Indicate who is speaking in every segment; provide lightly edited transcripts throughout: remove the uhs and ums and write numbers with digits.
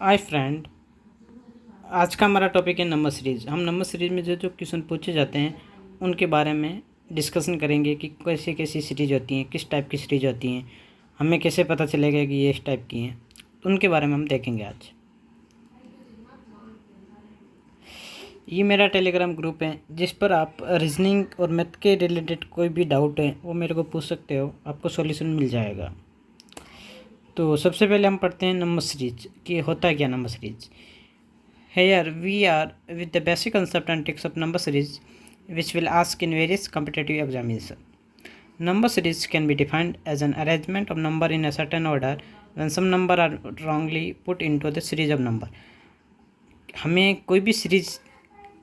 Speaker 1: Hi friend. आज का हमारा टॉपिक है नंबर सीरीज। हम नंबर सीरीज में जो जो क्वेश्चन पूछे जाते हैं उनके बारे में डिस्कशन करेंगे कि कैसी कैसी सीरीज होती हैं, किस टाइप की सीरीज होती हैं, हमें कैसे पता चलेगा कि ये इस टाइप की हैं, तो उनके बारे में हम देखेंगे आज। ये मेरा टेलीग्राम ग्रुप है जिस पर आप रीजनिंग और मैथ के रिलेटेड कोई भी डाउट है वो मेरे को पूछ सकते हो, आपको सॉल्यूशन मिल जाएगा। तो सबसे पहले हम पढ़ते हैं नंबर सीरीज कि होता है क्या number series. Here we are with the basic concept and tricks of number series which will ask in various competitive examinations. Number series can be defined as an arrangement of number in a certain order when some number are wrongly put into the series of number. हमें कोई भी series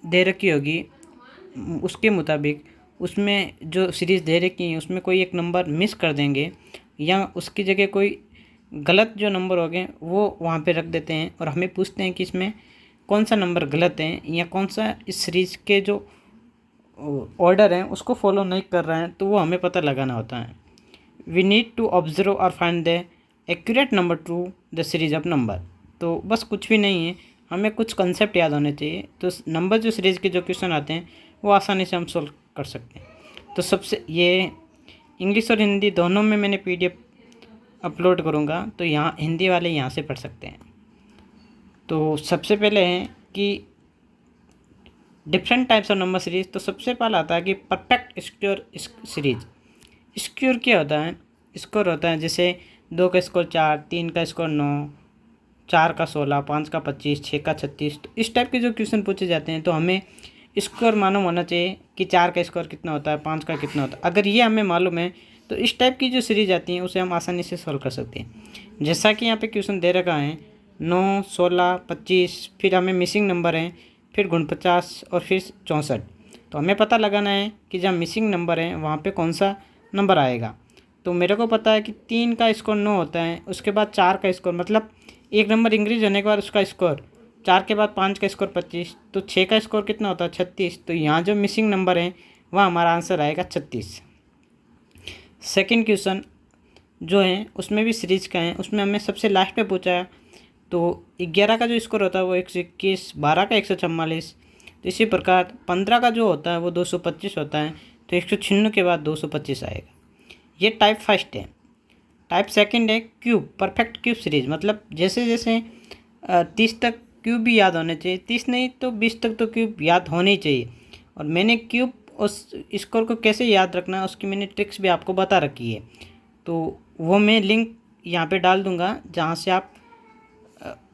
Speaker 1: दे रखी होगी, उसके मुताबिक उसमें जो series दे रखी है उसमें कोई एक नंबर मिस कर देंगे या उसकी जगह कोई गलत जो नंबर हो गए वो वहाँ पे रख देते हैं और हमें पूछते हैं कि इसमें कौन सा नंबर गलत है या कौन सा इस सीरीज़ के जो ऑर्डर हैं उसको फॉलो नहीं कर रहे हैं, तो वो हमें पता लगाना होता है। वी नीड टू ऑब्जर्व और find the accurate number two the series of number. तो बस कुछ भी नहीं है, हमें कुछ कंसेप्ट याद होने चाहिए, तो नंबर जो सीरीज़ के जो क्वेश्चन आते हैं वो आसानी से हम सोल्व कर सकते हैं। तो सबसे ये इंग्लिश और हिंदी दोनों में मैंने PDF अपलोड करूँगा, तो यहाँ हिंदी वाले यहाँ से पढ़ सकते हैं। तो सबसे पहले है कि different types of number series. तो सबसे पहला आता है कि परफेक्ट स्क्वायर सीरीज। स्क्वायर क्या होता है? स्क्वायर होता है जैसे 2 का स्क्वायर 4, 3 का स्क्वायर 9, 4 का 16, 5 का 25, 6 का 36। तो इस टाइप के जो क्वेश्चन पूछे जाते हैं तो हमें स्क्वायर मालूम होना चाहिए कि 4 का स्क्वायर कितना होता है, 5 का कितना होता है। अगर ये हमें मालूम है तो इस टाइप की जो सीरीज आती हैं उसे हम आसानी से सॉल्व कर सकते हैं। जैसा कि यहाँ पे क्वेश्चन दे रखा है 9, 16, 25, फिर हमें मिसिंग नंबर है, फिर 49 और फिर 64। तो हमें पता लगाना है कि जहाँ मिसिंग नंबर है वहाँ पे कौन सा नंबर आएगा। तो मेरे को पता है कि 3 का स्कोर 9 होता है, उसके बाद 4 का स्कोर मतलब एक नंबर इंक्रीज होने के बाद उसका स्कोर 4 के बाद 5 का स्कोर 25, तो 6 का स्कोर कितना होता है 36। तो यहाँ जो मिसिंग नंबर है वह हमारा आंसर आएगा 36। सेकेंड क्वेश्चन जो है उसमें भी सीरीज का है, उसमें हमें सबसे लास्ट में पूछा है। तो 11 का जो स्कोर होता है वो 121, 12 का 144, तो इसी प्रकार 15 का जो होता है वो 225 होता है, तो 196 के बाद 225 आएगा। ये टाइप फर्स्ट है। टाइप सेकंड है क्यूब, परफेक्ट क्यूब सीरीज। मतलब जैसे जैसे 30 तक क्यूब भी याद होने चाहिए, 30 नहीं तो 20 तक तो क्यूब याद होने ही चाहिए। और मैंने क्यूब उस स्कोर को कैसे याद रखना है उसकी मैंने ट्रिक्स भी आपको बता रखी है, तो वो मैं लिंक यहाँ पे डाल दूँगा जहाँ से आप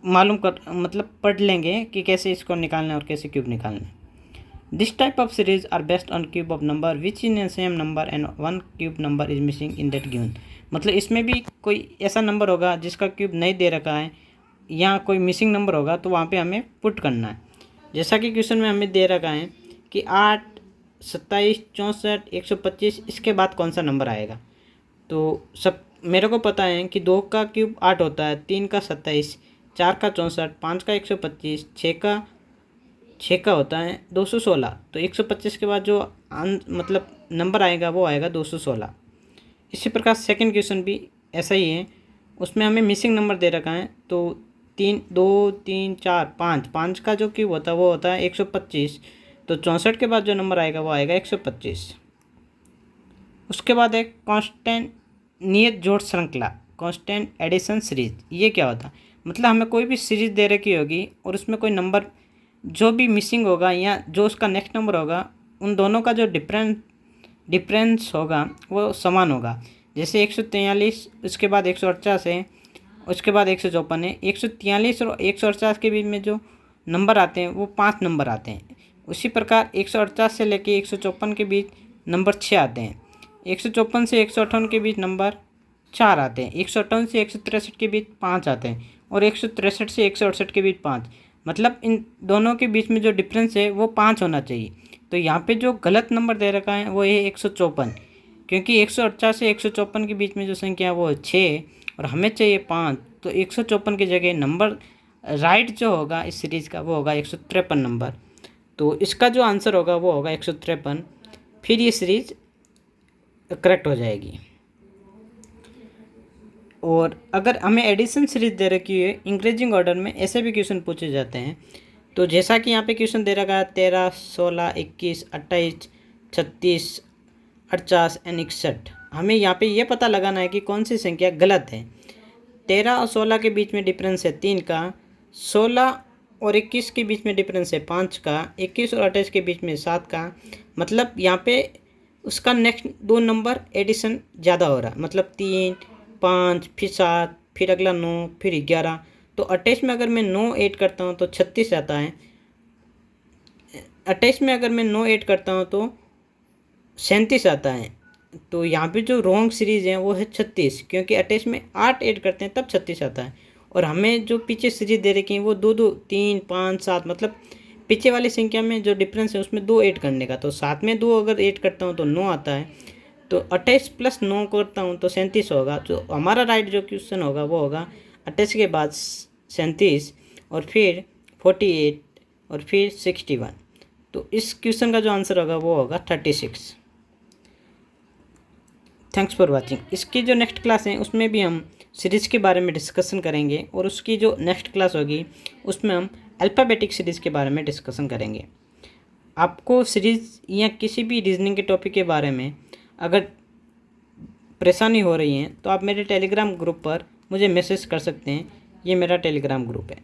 Speaker 1: मालूम कर मतलब पढ़ लेंगे कि कैसे इसको निकालना है और कैसे क्यूब निकालना है। This type of series are based on cube of number which in same number and one cube number is missing in that given. मतलब इसमें भी कोई ऐसा नंबर होगा जिसका क्यूब नहीं दे रखा है या कोई मिसिंग नंबर होगा तो वहाँ पे हमें पुट करना है। जैसा कि क्वेश्चन में हमें दे रखा है कि 8, 27, 64, 125, इसके बाद कौन सा नंबर आएगा। तो सब मेरे को पता है कि 2 का क्यूब 8 होता है, 3 का 27, 4 का 64, 5 का 125, 6 का होता है 216। तो 125 के बाद जो मतलब नंबर आएगा वो आएगा 216। इसी प्रकार सेकंड क्वेश्चन भी ऐसा ही है, उसमें हमें मिसिंग नंबर दे रखा है। तो 2, 3, 4, 5 का जो क्यूब होता है वो होता है 125, तो 64 के बाद जो नंबर आएगा वो आएगा 125। उसके बाद एक कांस्टेंट नियत जोड़ श्रृंखला, कांस्टेंट एडिशन सीरीज। ये क्या होता है? मतलब हमें कोई भी सीरीज दे रखी होगी और उसमें कोई नंबर जो भी मिसिंग होगा या जो उसका नेक्स्ट नंबर होगा उन दोनों का जो डिफरेंस होगा वो समान होगा। जैसे 143 उसके बाद 148 है, उसके बाद 154 है। 143 और 148 के बीच में जो नंबर आते हैं वो 5 नंबर आते हैं। उसी प्रकार 148 से लेके 154 के बीच नंबर 6 आते हैं। 154 से 158 के बीच नंबर 4 आते हैं। 158 से 163 के बीच 5 आते हैं और 163 से 168 के बीच 5। मतलब इन दोनों के बीच में जो डिफरेंस है वो 5 होना चाहिए। तो यहाँ पे जो गलत नंबर दे रखा है वो है 154, क्योंकि 148 से 154 के बीच में जो संख्या है वो है 6 और हमें चाहिए 5। तो 154 की जगह नंबर राइट जो होगा इस सीरीज़ का वो होगा 153 नंबर। तो इसका जो आंसर होगा वो होगा 153। फिर ये सीरीज करेक्ट हो जाएगी। और अगर हमें एडिशन सीरीज दे रखी है इंक्रीजिंग ऑर्डर में, ऐसे भी क्वेश्चन पूछे जाते हैं। तो जैसा कि यहाँ पे क्वेश्चन दे रखा है 13, 16, 21, 28, 36, 48 एंड 61। हमें यहाँ पे ये पता लगाना है कि कौन सी संख्या गलत है। 13 और 16 के बीच में डिफरेंस है 3 का, 16 और 21 के बीच में डिफरेंस है 5 का, 21 और 28 के बीच में 7 का। मतलब यहाँ पे उसका नेक्स्ट 2 नंबर एडिशन ज़्यादा हो रहा है, मतलब 3, 5, फिर 7, फिर अगला 9, फिर 11। तो 28 में अगर मैं 9 ऐड करता हूँ तो 36 आता है। 28 में अगर मैं 9 ऐड करता हूँ तो 37 आता है। तो यहाँ पे जो रॉन्ग सीरीज़ है वो है 36, क्योंकि 28 में 8 ऐड करते हैं तब 36 आता है। और हमें जो पीछे सीरीज दे रखी है वो 2, 2, 3, 5, 7, मतलब पीछे वाली संख्या में जो डिफरेंस है उसमें 2 ऐड करने का। तो 7 में 2 अगर ऐड करता हूँ तो 9 आता है। तो 28 प्लस 9 करता हूँ तो 37 होगा। जो हमारा राइट जो क्वेश्चन होगा वो होगा 28 के बाद 37 और फिर 48 और फिर 61। तो इस क्वेश्चन का जो आंसर होगा वो होगा 36। Thanks for watching. इसकी जो नेक्स्ट क्लास है उसमें भी हम सीरीज़ के बारे में डिस्कशन करेंगे, और उसकी जो नेक्स्ट क्लास होगी उसमें हम अल्फ़ाबेटिक सीरीज़ के बारे में डिस्कशन करेंगे। आपको सीरीज़ या किसी भी रीजनिंग के टॉपिक के बारे में अगर परेशानी हो रही है तो आप मेरे टेलीग्राम ग्रुप पर मुझे मैसेज कर सकते हैं। ये मेरा टेलीग्राम ग्रुप है।